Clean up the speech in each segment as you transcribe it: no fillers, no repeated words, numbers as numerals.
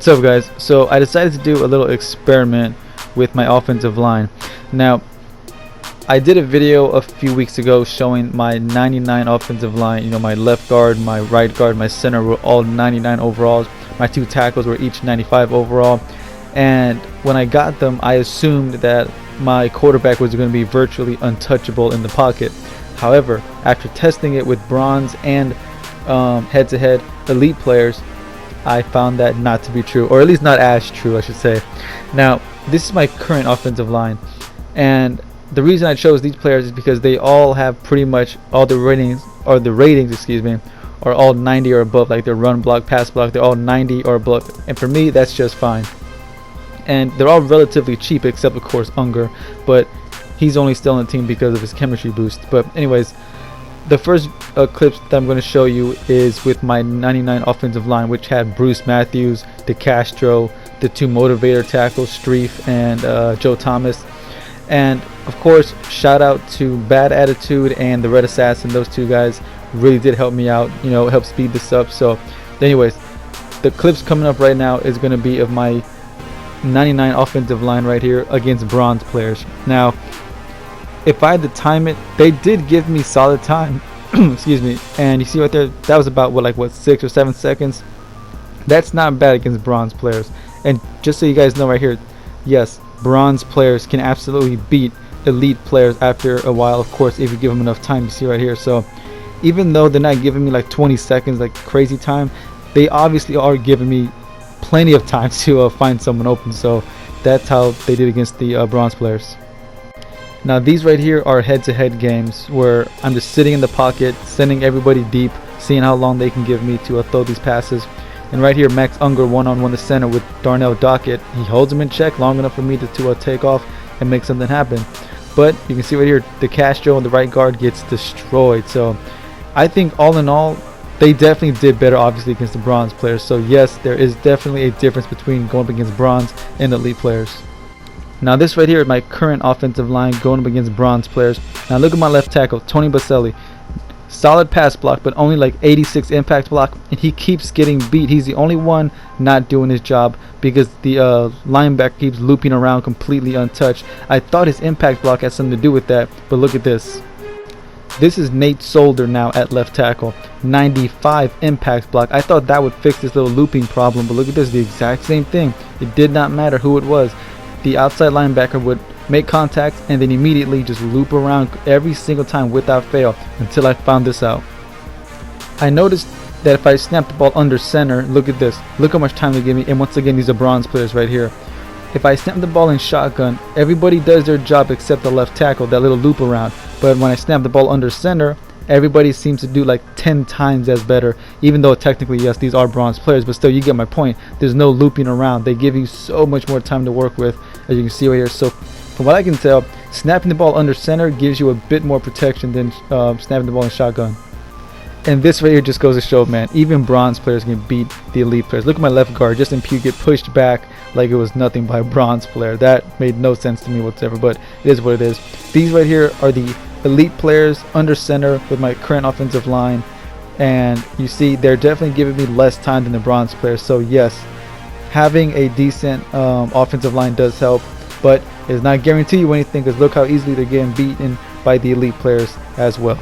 What's up, guys? So I decided to do a little experiment with my offensive line. Now, I did a video a few weeks ago showing my 99 offensive line. You know, my left guard, my right guard, my center were all 99 overalls. My two tackles were each 95 overall. And when I got them, I assumed that my quarterback was going to be virtually untouchable in the pocket. However, after testing it with bronze and head-to-head elite players, I found that not to be true, or at least not as true, I should say. Now, this is my current offensive line, and the reason I chose these players is because they all have pretty much all the ratings, excuse me, are all 90 or above. Like their run block, pass block, they're all 90 or above, and for me, that's just fine. And they're all relatively cheap, except of course Unger, but he's only still on the team because of his chemistry boost. But anyways, the first clips that I'm going to show you is with my 99 offensive line, which had Bruce Matthews, DeCastro, the two motivator tackles, Streif and Joe Thomas. And of course, shout out to Bad Attitude and the Red Assassin. Those two guys really did help me out, you know, help speed this up. So anyways, the clips coming up right now is going to be of my 99 offensive line right here against bronze players. Now, if I had to time it, they did give me solid time. Excuse me. And you see right there, that was about what 6 or 7 seconds. That's not bad against bronze players. And just so you guys know right here, yes, bronze players can absolutely beat elite players after a while, of course, if you give them enough time. You see right here. So even though they're not giving me like 20 seconds, like crazy time, they obviously are giving me plenty of time to find someone open. So that's how they did against the bronze players. Now these right here are head-to-head games where I'm just sitting in the pocket, sending everybody deep, seeing how long they can give me to throw these passes. And right here, Max Unger one-on-one the center with Darnell Dockett. He holds him in check long enough for me to take off and make something happen. But you can see right here, DeCastro on the right guard gets destroyed. So I think all in all, they definitely did better, obviously, against the bronze players. So yes, there is definitely a difference between going up against bronze and elite players. Now this right here is my current offensive line going up against bronze players. Now look at my left tackle, Tony Baselli. Solid pass block, but only like 86 impact block, and he keeps getting beat. He's the only one not doing his job because the linebacker keeps looping around completely untouched. I thought his impact block had something to do with that, but look at this. This is Nate Solder now at left tackle, 95 impact block. I thought that would fix this little looping problem, but look at this, the exact same thing. It did not matter who it was. The outside linebacker would make contact and then immediately just loop around every single time without fail until I found this out. I noticed that if I snap the ball under center, look at this. Look how much time they give me, and once again, these are bronze players right here. If I snap the ball in shotgun, everybody does their job except the left tackle, that little loop around. But when I snap the ball under center, everybody seems to do like 10 times as better, even though technically, yes, these are bronze players, but still, you get my point. There's no looping around. They give you so much more time to work with, as you can see right here. So from what I can tell, snapping the ball under center gives you a bit more protection than snapping the ball in shotgun. And this right here just goes to show, man, even bronze players can beat the elite players. Look at my left guard, Justin Pugh, get pushed back like it was nothing by a bronze player. That made no sense to me whatsoever, but it is what it is. These right here are the elite players under center with my current offensive line, and you see they're definitely giving me less time than the bronze players. So yes, having a decent offensive line does help, but it's not guarantee you anything, because look how easily they're getting beaten by the elite players as well.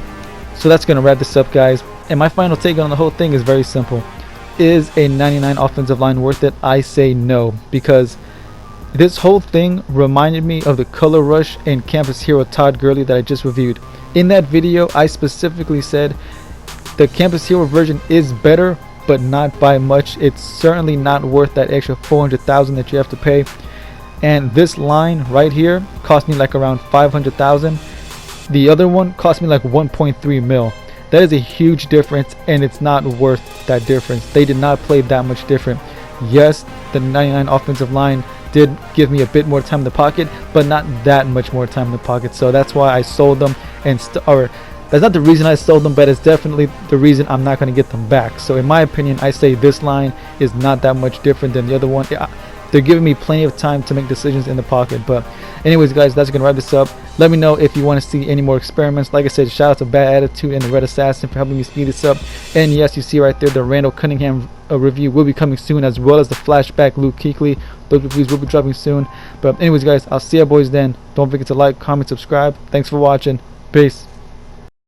So that's going to wrap this up, guys, and my final take on the whole thing is very simple. Is a 99 offensive line worth it? I say no, because this whole thing reminded me of the Color Rush and Campus Hero Todd Gurley that I just reviewed. In that video, I specifically said the Campus Hero version is better, but not by much. It's certainly not worth that extra $400,000 that you have to pay. And this line right here cost me like around $500,000. The other one cost me like 1.3 mil. That is a huge difference, and it's not worth that difference. They did not play that much different. Yes, the 99 offensive line did give me a bit more time in the pocket, but not that much more time in the pocket. So that's why I sold them, or that's not the reason I sold them, but it's definitely the reason I'm not going to get them back. So in my opinion, I say this line is not that much different than the other one. They're giving me plenty of time to make decisions in the pocket. But anyways, guys, that's going to wrap this up. Let me know if you want to see any more experiments. Like I said, shout out to Bad Attitude and the Red Assassin for helping me speed this up. And yes, you see right there the Randall Cunningham review will be coming soon, as well as the flashback Luke Kuechly. Those reviews will be dropping soon. But anyways, guys, I'll see you boys then. Don't forget to like, comment, subscribe. Thanks for watching. Peace.